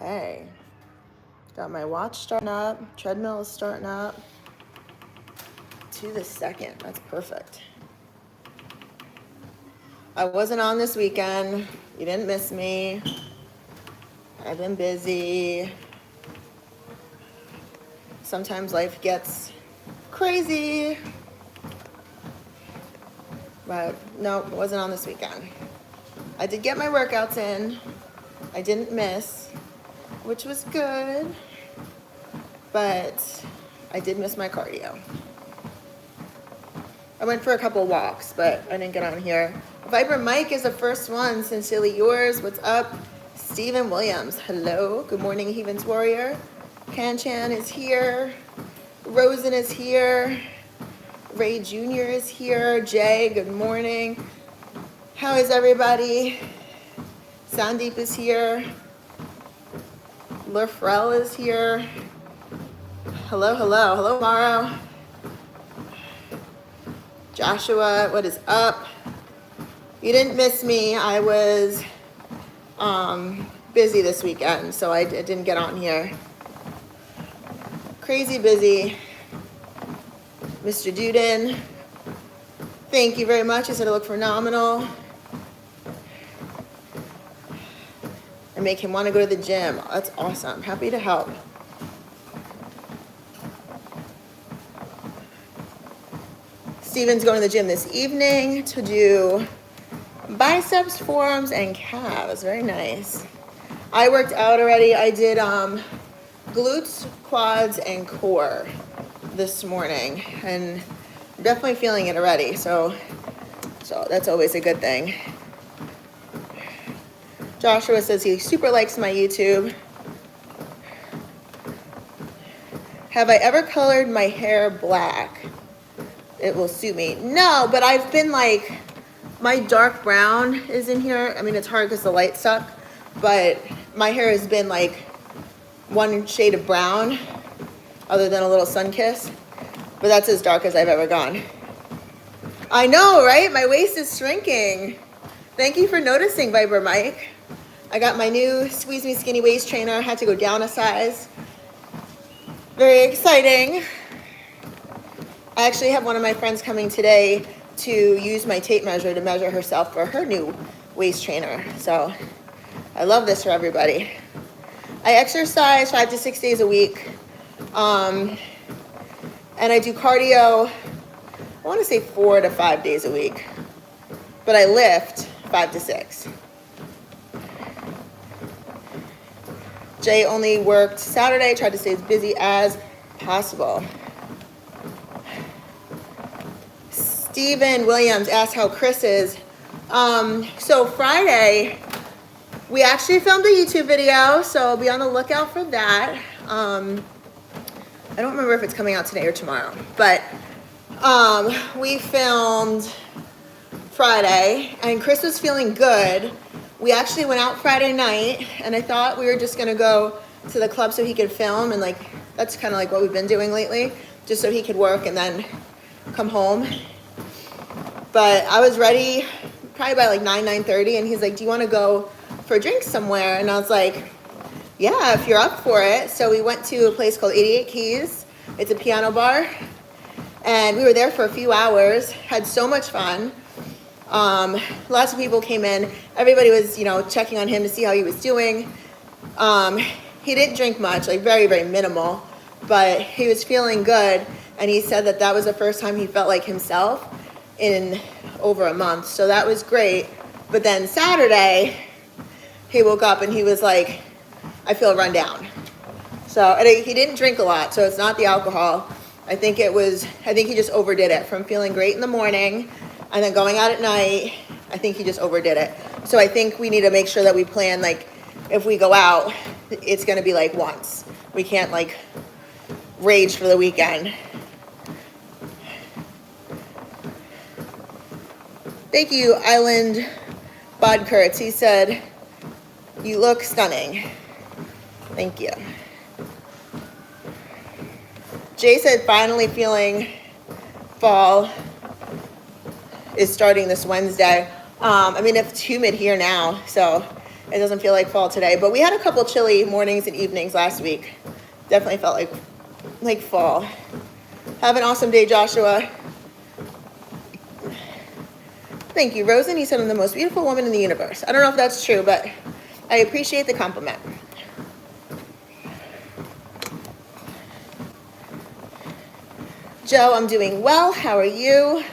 Okay. Got my watch starting up. Treadmill is starting up. To the second. That's perfect. I wasn't on this weekend. You didn't miss me. I've been busy. Sometimes life gets crazy. But no, it wasn't on this weekend. I did get my workouts in. I didn't miss, which was good. But I did miss my cardio. I went for a couple walks, but I didn't get on here. Viper Mike is the first one. Sincerely yours. What's up? Stephen Williams. Hello. Good morning, Heavens Warrior. Kanchan is here. Rosen is here. Ray Jr. is here. Jay, good morning. How is everybody? Sandeep is here. Lafrell is here. Hello, hello. Hello, Maro. Joshua, what is up? You didn't miss me. I was busy this weekend, so I didn't get on here. Crazy busy. Mr. Duden, thank you very much. He said I look phenomenal. I make him want to go to the gym. That's awesome. Happy to help. Steven's going to the gym this evening to do biceps, forearms, and calves. Very nice. I worked out already. I did glutes, quads, and core this morning, and I'm definitely feeling it already. So that's always a good thing. Joshua says he super likes my YouTube. Have I ever colored my hair black? It will suit me. No, but I've been like, my dark brown is in here. I mean, it's hard because the lights suck, but my hair has been like one shade of brown other than a little sun kiss, but that's as dark as I've ever gone. I know, right? My waist is shrinking. Thank you for noticing, Viber Mike. I got my new Squeeze Me Skinny waist trainer. I had to go down a size. Very exciting. I actually have one of my friends coming today to use my tape measure to measure herself for her new waist trainer. So I love this for everybody. I exercise 5 to 6 days a week. And I do cardio, I want to say 4 to 5 days a week. But I lift 5 to 6. Jay only worked Saturday, tried to stay as busy as possible. Stephen Williams asked how Chris is. So Friday, we actually filmed a YouTube video, so be on the lookout for that. I don't remember if it's coming out today or tomorrow, but we filmed Friday, and Chris was feeling good. We actually went out Friday night, and I thought we were just gonna go to the club so he could film, and like that's kind of like what we've been doing lately, just so he could work and then come home. But I was ready probably by like 9:30, and he's like, do you want to go for a drink somewhere? And I was like, yeah, if you're up for it. So we went to a place called 88 Keys. It's a piano bar. And we were there for a few hours, had so much fun. Lots of people came in. Everybody was, checking on him to see how he was doing. He didn't drink much, like very, very minimal, but he was feeling good. And he said that was the first time he felt like himself in over a month. So that was great. But then Saturday, he woke up and he was like, I feel run down. So he didn't drink a lot, so it's not the alcohol. I think he just overdid it from feeling great in the morning and then going out at night. I think he just overdid it. So I think we need to make sure that we plan, like, if we go out, it's going to be like once. We can't like rage for the weekend. Thank you, Island Bodkurtz. He said, you look stunning. Thank you. Jay said, finally feeling fall is starting this Wednesday. It's humid here now, so It doesn't feel like fall today, but we had a couple chilly mornings and evenings last week. Definitely felt like fall. Have an awesome day, Joshua. Thank you, Rosen. You said I'm the most beautiful woman in the universe. I don't know if that's true, but I appreciate the compliment. Joe, I'm doing well. How are you?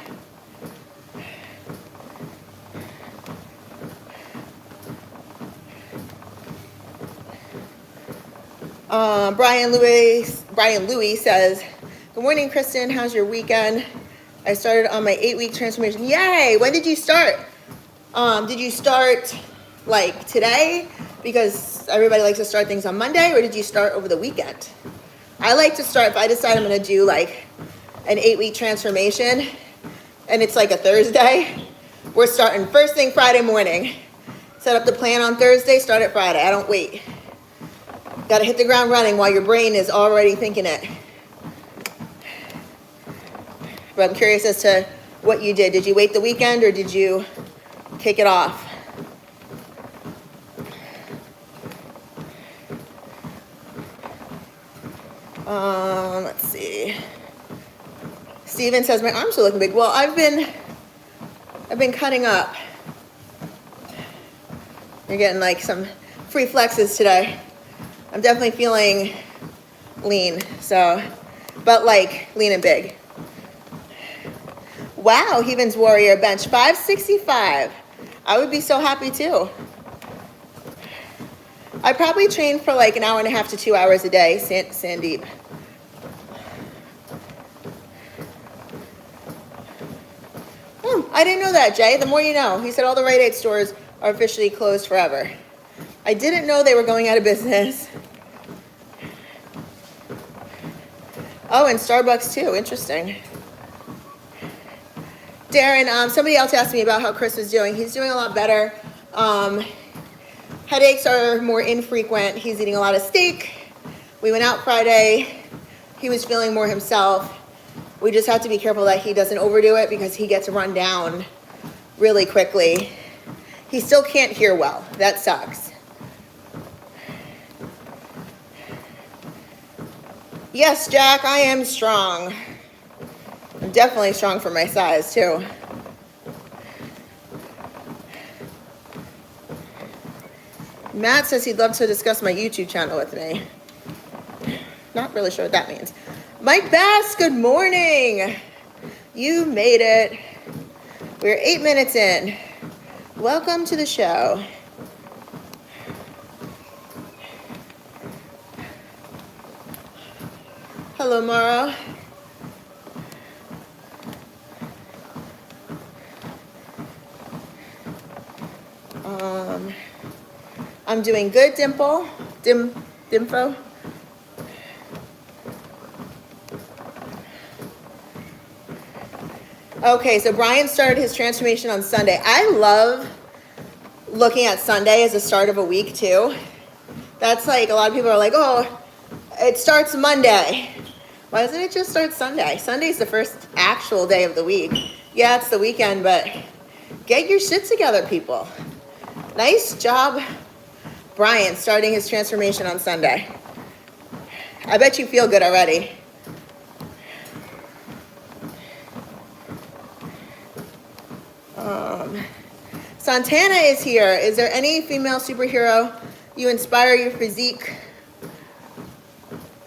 Brian Louis says, good morning, Kristen. How's your weekend? I started on my 8-week transformation. Yay! When did you start? Did you start like today? Because everybody likes to start things on Monday, or did you start over the weekend? I like to start, if I decide I'm going to do like an 8-week transformation and it's like a Thursday, we're starting first thing Friday morning. Set up the plan on Thursday, start it Friday. I don't wait. Got to hit the ground running while your brain is already thinking it. But I'm curious as to what you did. Did you wait the weekend or did you kick it off? Let's see. Steven says my arms are looking big. Well, I've been cutting up. You're getting like some free flexes today. I'm definitely feeling lean, so, but like lean and big. Wow, Heavens Warrior bench 565. I would be so happy too. I probably train for like an hour and a half to 2 hours a day, Sandeep. I didn't know that, Jay. The more you know. He said all the Rite Aid stores are officially closed forever. I didn't know they were going out of business. Oh, and Starbucks too. Interesting. Darren, somebody else asked me about how Chris was doing. He's doing a lot better. Headaches are more infrequent. He's eating a lot of steak. We went out Friday. He was feeling more himself. We just have to be careful that he doesn't overdo it because he gets run down really quickly. He still can't hear well. That sucks. Yes, Jack, I am strong. I'm definitely strong for my size, too. Matt says he'd love to discuss my YouTube channel with me. Not really sure what that means. Mike Bass, good morning. You made it. We're 8 minutes in. Welcome to the show. Hello, Mara. I'm doing good, Dimple. Dimfo. Okay, so Brian started his transformation on Sunday. I love looking at Sunday as the start of a week, too. That's like, a lot of people are like, oh, it starts Monday. Why doesn't it just start Sunday? Sunday's the first actual day of the week. Yeah, it's the weekend, but get your shit together, people. Nice job, Brian, starting his transformation on Sunday. I bet you feel good already. Santana is here. Is there any female superhero you inspire your physique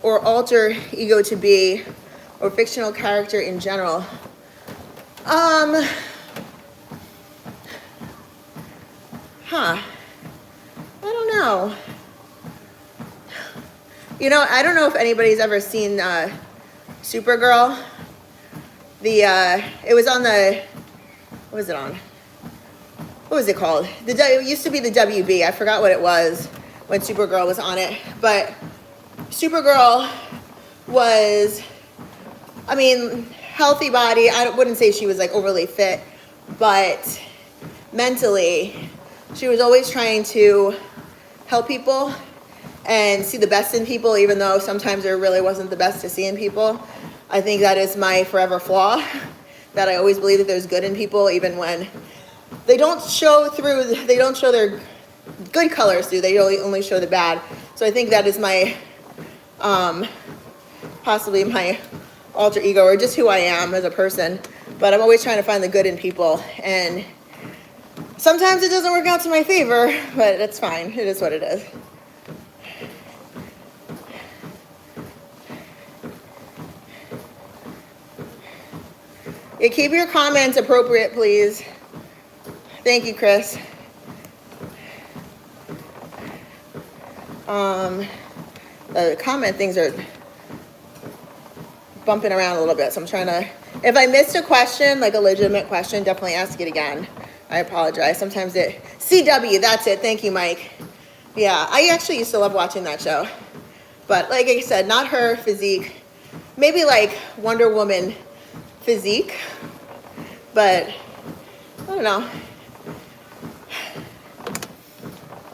or alter ego to be, or fictional character in general? I don't know. You know, I don't know if anybody's ever seen Supergirl. It was on the, what was it on? What was it called? It used to be the WB. I forgot what it was when Supergirl was on it. But Supergirl was, I mean, healthy body. I wouldn't say she was like overly fit, but mentally, she was always trying to help people and see the best in people, even though sometimes there really wasn't the best to see in people. I think that is my forever flaw, that I always believe that there's good in people, even when they don't show their good colors do. They only show the bad. So I think that is my, possibly my alter ego, or just who I am as a person. But I'm always trying to find the good in people. And sometimes it doesn't work out to my favor, but that's fine. It is what it is. Yeah, keep your comments appropriate, please. Thank you, Chris. The comment things are bumping around a little bit, so I'm trying to, if I missed a question, like a legitimate question, definitely ask it again. I apologize. Sometimes CW, that's it. Thank you, Mike. Yeah, I actually used to love watching that show. But like I said, not her, Physique. Maybe like Wonder Woman Physique. But, I don't know.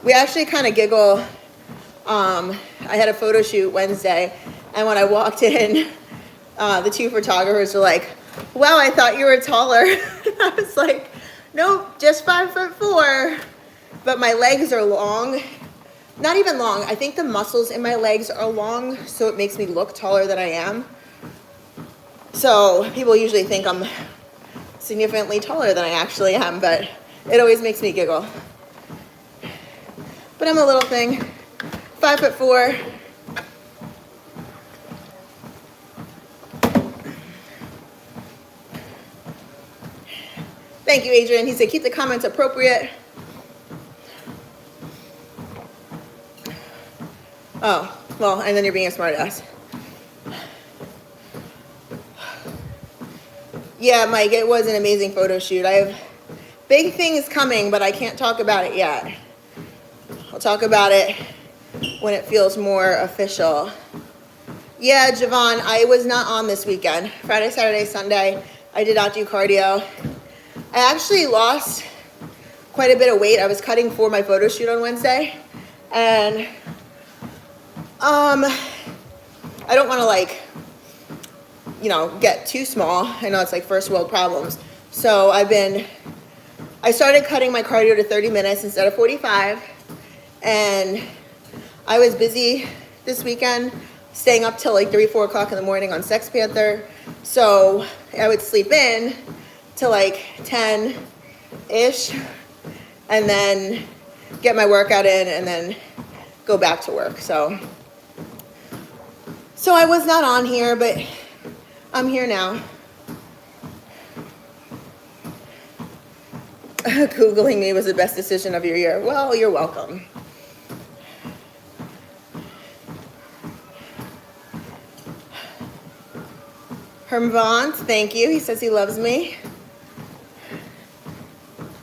We actually kind of giggle. I had a photo shoot Wednesday, and when I walked in, the two photographers were like, wow, I thought you were taller. I was like, nope, just 5'4". But my legs are long. Not even long. I think the muscles in my legs are long, so it makes me look taller than I am. So people usually think I'm significantly taller than I actually am, but it always makes me giggle. But I'm a little thing, 5'4". Thank you, Adrian. He said, keep the comments appropriate. Oh, well, and then you're being a smartass. Yeah, Mike, it was an amazing photo shoot. I have big things coming, but I can't talk about it yet. I'll talk about it when it feels more official. Yeah, Javon, I was not on this weekend. Friday, Saturday, Sunday, I did not do cardio. I actually lost quite a bit of weight. I was cutting for my photo shoot on Wednesday, and I don't want to, like, you know, get too small. I know it's like first world problems. So I started cutting my cardio to 30 minutes instead of 45. And I was busy this weekend, staying up till like 3, 4 o'clock in the morning on Sex Panther. So I would sleep in till like 10-ish, and then get my workout in, and then go back to work. So I was not on here, but I'm here now. Googling me was the best decision of your year. Well, you're welcome. Hermvant, thank you. He says he loves me.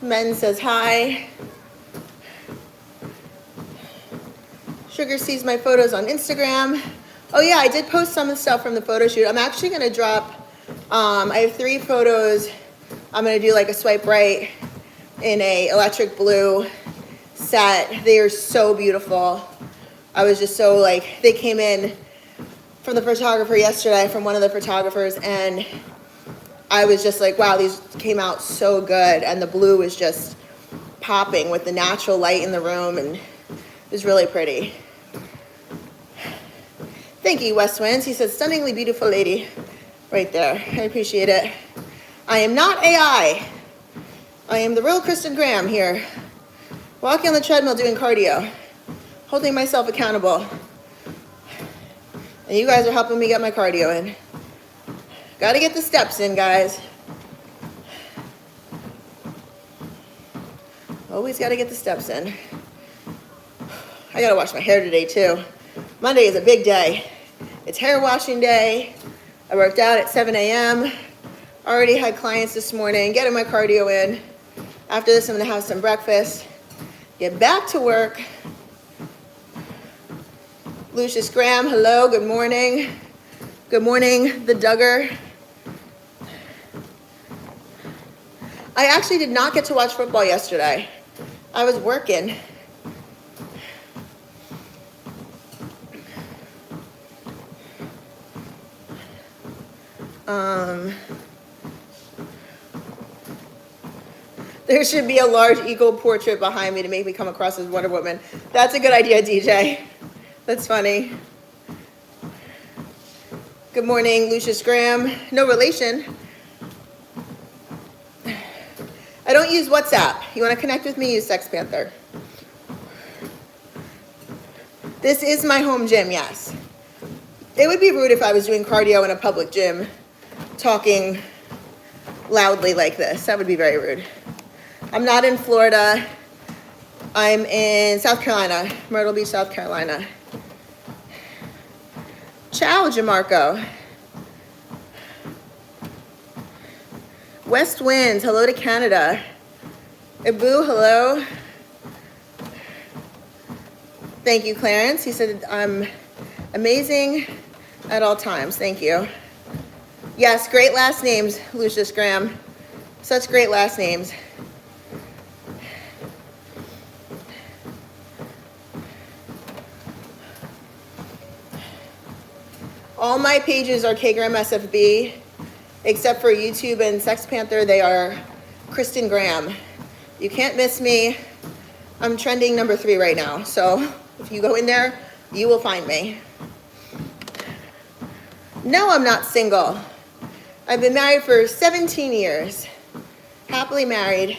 Men says hi. Sugar sees my photos on Instagram. Oh yeah, I did post some of the stuff from the photo shoot. I'm actually gonna drop, I have 3 photos. I'm gonna do like a swipe right in a electric blue set. They are so beautiful. I was just so like, they came in from the photographer yesterday, from one of the photographers, and I was just like, wow, these came out so good. And the blue was just popping with the natural light in the room, and it was really pretty. Thank you, West Winds. He says, stunningly beautiful lady right there. I appreciate it. I am not AI. I am the real Kristen Graham here, walking on the treadmill doing cardio, holding myself accountable. And you guys are helping me get my cardio in. Got to get the steps in, guys. Always got to get the steps in. I got to wash my hair today, too. Monday is a big day. It's hair washing day. I worked out at 7 a.m. Already had clients this morning, getting my cardio in. After this, I'm going to have some breakfast, get back to work. Lucius Graham, hello, good morning. Good morning, the Duggar. I actually did not get to watch football yesterday. I was working. The There should be a large eagle portrait behind me to make me come across as Wonder Woman. That's a good idea, DJ. That's funny. Good morning, Lucius Graham. No relation. I don't use WhatsApp. You want to connect with me? Use Sex Panther. This is my home gym, yes. It would be rude if I was doing cardio in a public gym, talking loudly like this. That would be very rude. I'm not in Florida. I'm in South Carolina, Myrtle Beach, South Carolina. Ciao, Jamarco. West Winds, hello to Canada. Ibu, hello. Thank you, Clarence. He said, I'm amazing at all times. Thank you. Yes, great last names, Lucius Graham. Such great last names. All my pages are KGram SFB, except for YouTube and Sex Panther, they are Kristen Graham. You can't miss me. I'm trending number 3 right now, so if you go in there, you will find me. No, I'm not single. I've been married for 17 years. Happily married.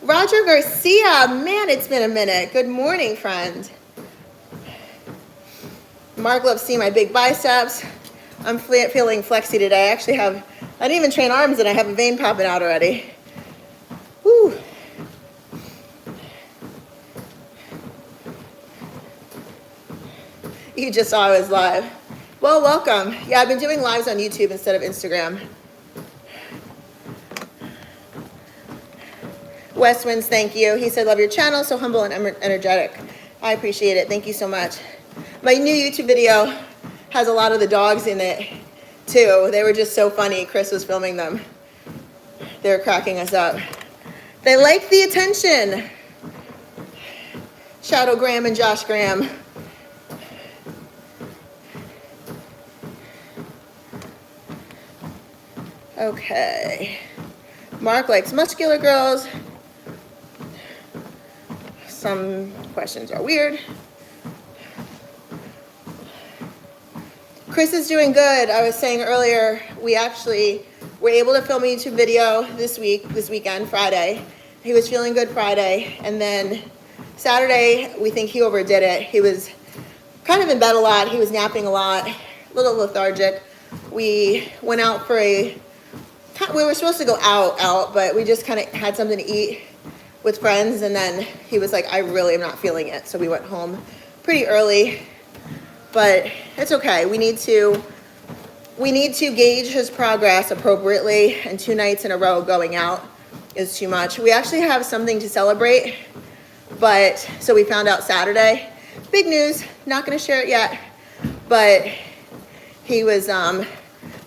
Roger Garcia, man, it's been a minute. Good morning, friend. Mark loves seeing my big biceps. I'm feeling flexy today. I didn't even train arms and I have a vein popping out already. Woo. You just saw I was live. Well, welcome. Yeah, I've been doing lives on YouTube instead of Instagram. West Winds, thank you. He said, love your channel, so humble and energetic. I appreciate it. Thank you so much. My new YouTube video has a lot of the dogs in it, too. They were just so funny. Chris was filming them. They were cracking us up. They like the attention. Shadow Graham and Josh Graham. Okay. Mark likes muscular girls. Some questions are weird. Chris is doing good. I was saying earlier, we actually were able to film a YouTube video this weekend, Friday. He was feeling good Friday. And then Saturday, we think he overdid it. He was kind of in bed a lot. He was napping a lot, a little lethargic. We went out for we were supposed to go out, but we just kind of had something to eat with friends. And then he was like, I really am not feeling it. So we went home pretty early. But it's okay. We need to gauge his progress appropriately, and 2 nights in a row going out is too much. We actually have something to celebrate, so we found out Saturday. Big news, not gonna share it yet, but he was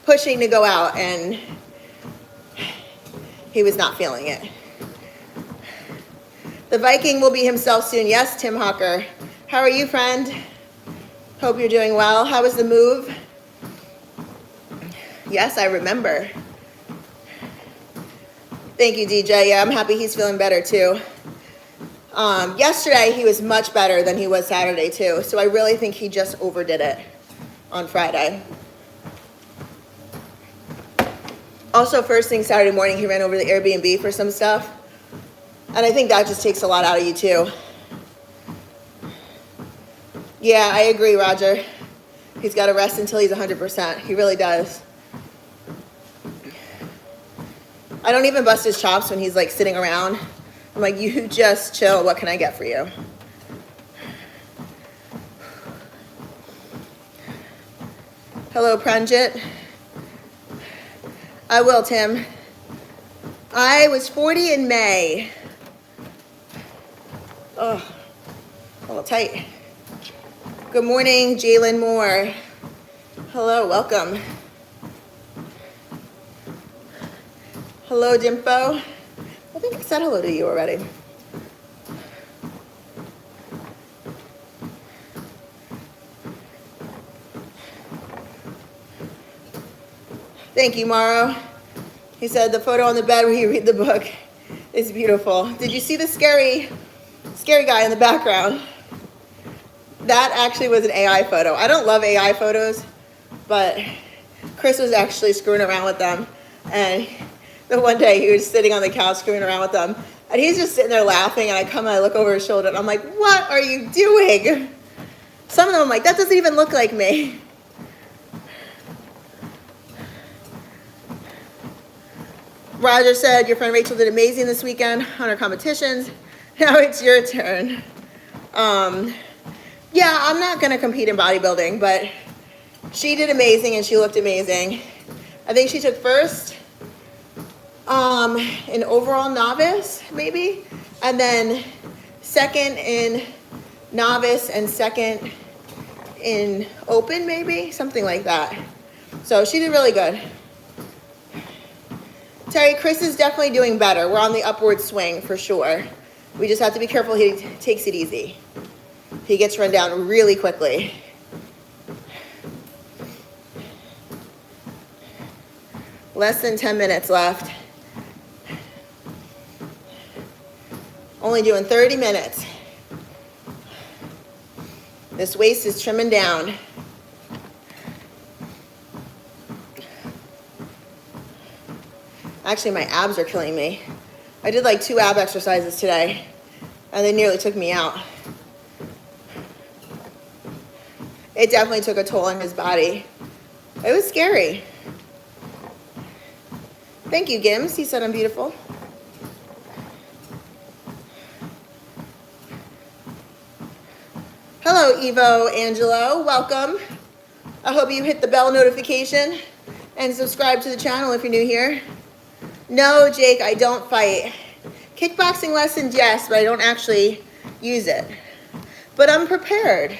pushing to go out and he was not feeling it. The Viking will be himself soon. Yes, Tim Hawker. How are you, friend? Hope you're doing well. How was the move? Yes, I remember. Thank you, DJ. Yeah, I'm happy he's feeling better too. Yesterday, he was much better than he was Saturday too. So I really think he just overdid it on Friday. Also, first thing Saturday morning, he ran over to the Airbnb for some stuff. And I think that just takes a lot out of you too. Yeah, I agree, Roger. He's got to rest until he's 100%. He really does. I don't even bust his chops when he's like sitting around. I'm like, you just chill. What can I get for you? Hello, Pranjit. I will, Tim. I was 40 in May. Oh, a little tight. Good morning, Jalen Moore. Hello, welcome. Hello, Dimpo. I think I said hello to you already. Thank you, Morrow. He said the photo on the bed where you read the book is beautiful. Did you see the scary guy in the background? That actually was an AI photo. I don't love AI photos, but Chris was actually screwing around with them. And the one day he was sitting on the couch screwing around with them. And he's just sitting there laughing, and I come and I look over his shoulder, and I'm like, what are you doing? Some of them I'm like, that doesn't even look like me. Roger said, your friend Rachel did amazing this weekend on her competitions. Now it's your turn. Yeah, I'm not gonna compete in bodybuilding, but she did amazing and she looked amazing. I think she took first in overall novice, maybe, and then second in novice and second in open, maybe, something like that. So she did really good. Terry, Chris is definitely doing better. We're on the upward swing for sure. We just have to be careful he takes it easy. He gets run down really quickly. Less than 10 minutes left. Only doing 30 minutes. This waist is trimming down. Actually, my abs are killing me. I did like 2 ab exercises today, and they nearly took me out. It definitely took a toll on his body. It was scary. Thank you, Gims. He said I'm beautiful. Hello, Evo Angelo. Welcome. I hope you hit the bell notification and subscribe to the channel if you're new here. No, Jake, I don't fight. Kickboxing lessons, yes, but I don't actually use it. But I'm prepared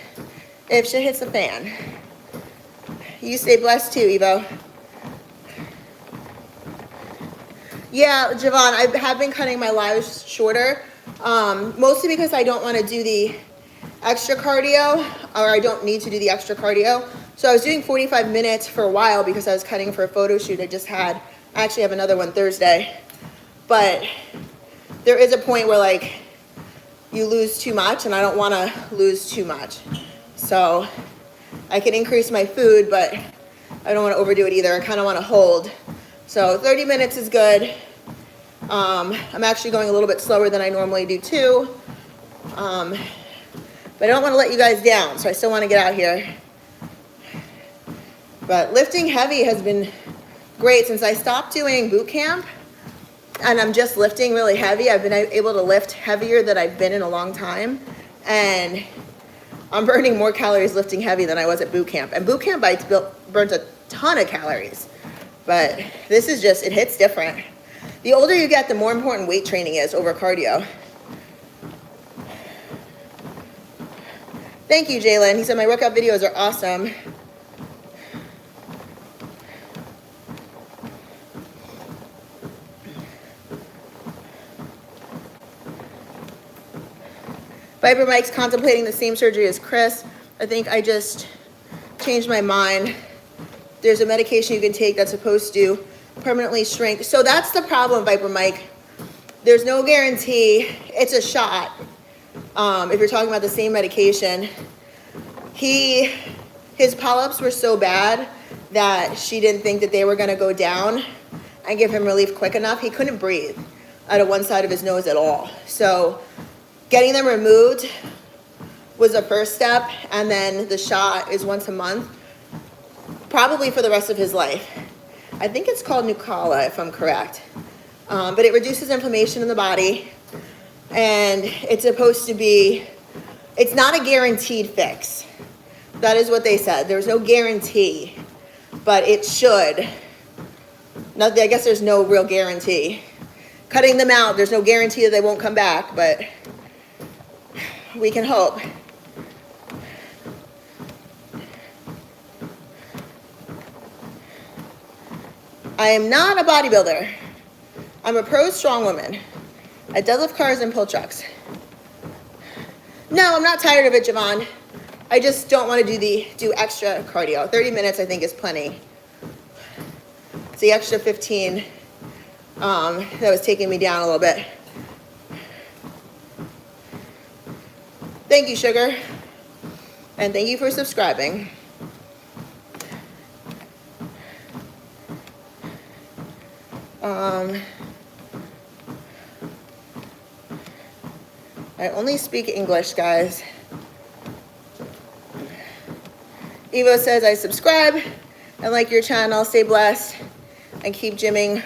if shit hits the fan. You stay blessed too, Evo. Yeah, Javon, I have been cutting my lives shorter, mostly because I don't want to do the extra cardio, or I don't need to do the extra cardio. So I was doing 45 minutes for a while because I was cutting for a photo shoot I just had. I actually have another one Thursday. But there is a point where like you lose too much, and I don't want to lose too much. So I can increase my food, but I don't want to overdo it either. I kind of want to hold. So 30 minutes is good. I'm actually going a little bit slower than I normally do too. But I don't want to let you guys down, so I still want to get out here. But lifting heavy has been great since I stopped doing boot camp, and I'm just lifting really heavy. I've been able to lift heavier than I've been in a long time, and I'm burning more calories lifting heavy than I was at boot camp. And boot camp I burnt a ton of calories, but this is just, it hits different. The older you get, the more important weight training is over cardio. Thank you, Jalen. He said my workout videos are awesome. Viper Mike's contemplating the same surgery as Chris. I think I just changed my mind. There's a medication you can take that's supposed to permanently shrink. So that's the problem, Viper Mike. There's no guarantee. It's a shot. If you're talking about the same medication, his polyps were so bad that she didn't think that they were going to go down and give him relief quick enough. He couldn't breathe out of one side of his nose at all. So getting them removed was the first step, and then the shot is once a month, probably for the rest of his life. I think it's called Nucala, if I'm correct. But it reduces inflammation in the body, and it's supposed to be, it's not a guaranteed fix. That is what they said. There's no guarantee, but it should. I guess there's no real guarantee. Cutting them out, there's no guarantee that they won't come back, but we can hope. I am not a bodybuilder. I'm a pro strong woman. I deadlift cars and pull trucks. No, I'm not tired of it, Javon. I just don't want to do extra cardio. 30 minutes I think is plenty. It's the extra 15 that was taking me down a little bit. Thank you, sugar. And thank you for subscribing. I only speak English, guys. Evo says, I subscribe and like your channel. Stay blessed and keep gymming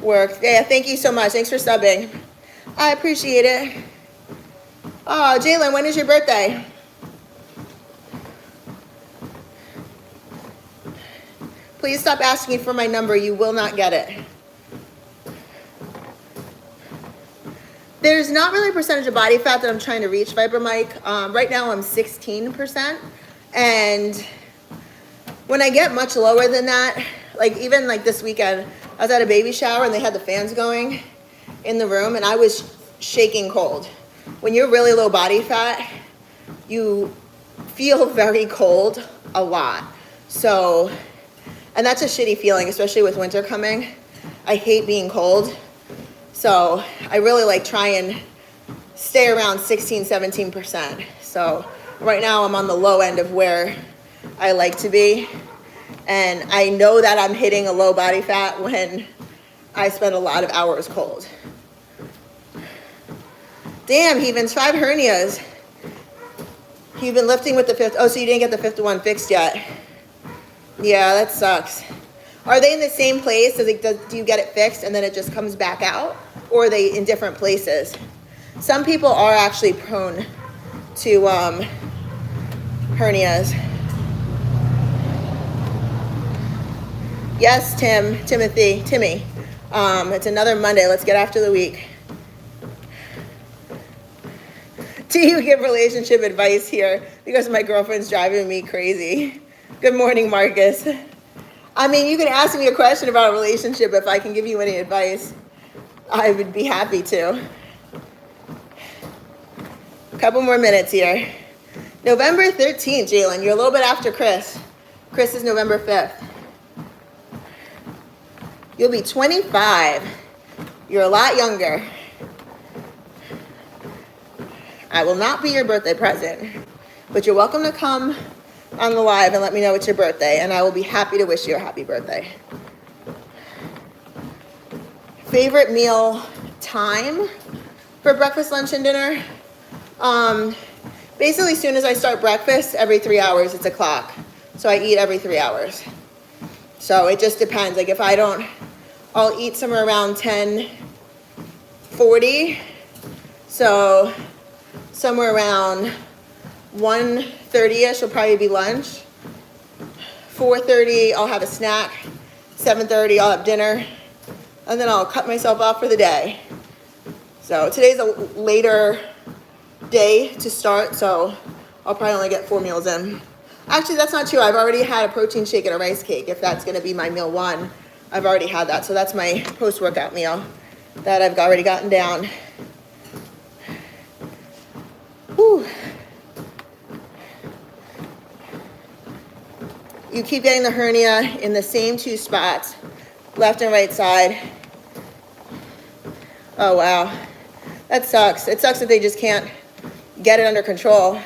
work. Yeah, thank you so much. Thanks for subbing. I appreciate it. Oh, Jalen, when is your birthday? Please stop asking for my number. You will not get it. There's not really a percentage of body fat that I'm trying to reach, Viper Mike. Right now I'm 16%. And when I get much lower than that, like even like this weekend, I was at a baby shower and they had the fans going in the room and I was shaking cold. When you're really low body fat, you feel very cold a lot. So, and that's a shitty feeling, especially with winter coming. I hate being cold. So I really like try and stay around 16, 17%. So right now I'm on the low end of where I like to be. And I know that I'm hitting a low body fat when I spend a lot of hours cold. Damn, Heavens, 5 hernias. You've been lifting with the fifth. Oh, so you didn't get the fifth one fixed yet. Yeah, that sucks. Are they in the same place? Do you get it fixed and then it just comes back out? Or are they in different places? Some people are actually prone to hernias. Yes, Timmy. It's another Monday. Let's get after the week. Do you give relationship advice here? Because my girlfriend's driving me crazy. Good morning, Marcus. I mean, you can ask me a question about a relationship. If I can give you any advice, I would be happy to. A couple more minutes here. November 13th, Jalen. You're a little bit after Chris. Chris is November 5th. You'll be 25. You're a lot younger. I will not be your birthday present, but you're welcome to come on the live and let me know it's your birthday, and I will be happy to wish you a happy birthday. Favorite meal time for breakfast, lunch, and dinner? Basically, as soon as I start breakfast, every 3 hours, it's a clock. So I eat every 3 hours. So it just depends. Like if I don't, I'll eat somewhere around 10:40. So somewhere around 1:30ish will probably be lunch. 4:30, I'll have a snack. 7:30, I'll have dinner. And then I'll cut myself off for the day. So today's a later day to start, so I'll probably only get 4 meals in. Actually, that's not true. I've already had a protein shake and a rice cake. If that's gonna be my meal 1, I've already had that. So that's my post-workout meal that I've already gotten down. Whew. You keep getting the hernia in the same 2 spots, left and right side. Oh, wow. That sucks. It sucks that they just can't get it under control.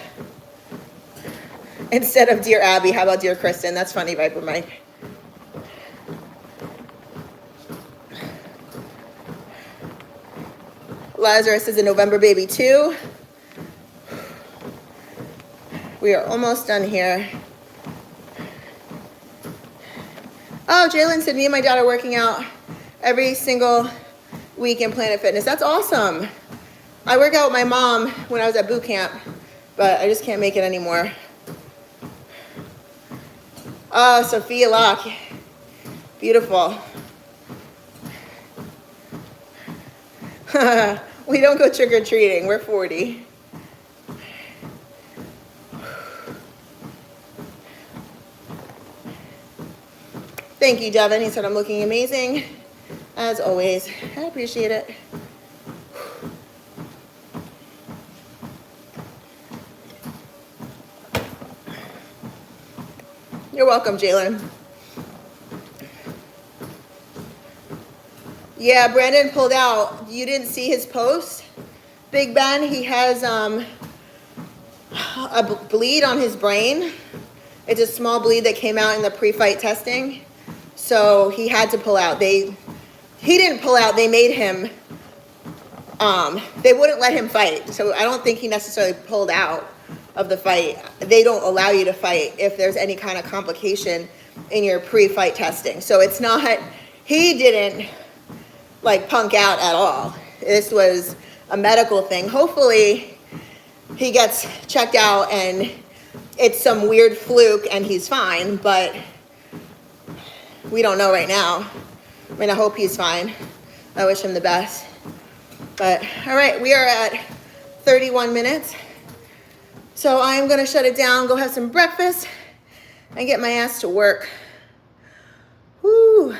Instead of Dear Abby, how about Dear Kristen? That's funny, Viper Mike. Lazarus is a November baby too. We are almost done here. Oh, Jalen said me and my dad are working out every single week in Planet Fitness. That's awesome. I work out with my mom when I was at boot camp, but I just can't make it anymore. Oh, Sophia Locke. Beautiful. We don't go trick-or-treating. We're 40. Thank you, Devin. He said I'm looking amazing, as always. I appreciate it. You're welcome, Jalen. Yeah, Brandon pulled out. You didn't see his post? Big Ben, he has a bleed on his brain. It's a small bleed that came out in the pre-fight testing. So he had to pull out. He didn't pull out, they made him, they wouldn't let him fight. So I don't think he necessarily pulled out of the fight. They don't allow you to fight if there's any kind of complication in your pre-fight testing. So it's not, he didn't like punk out at all. This was a medical thing. Hopefully he gets checked out and it's some weird fluke and he's fine, but we don't know right now. I mean, I hope he's fine. I wish him the best. But all right, we are at 31 minutes. So I'm gonna shut it down, go have some breakfast, and get my ass to work. Woo.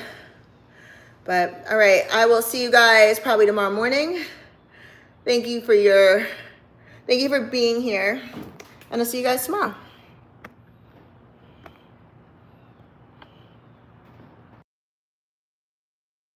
But all right, I will see you guys probably tomorrow morning. Thank you for being here, and I'll see you guys tomorrow.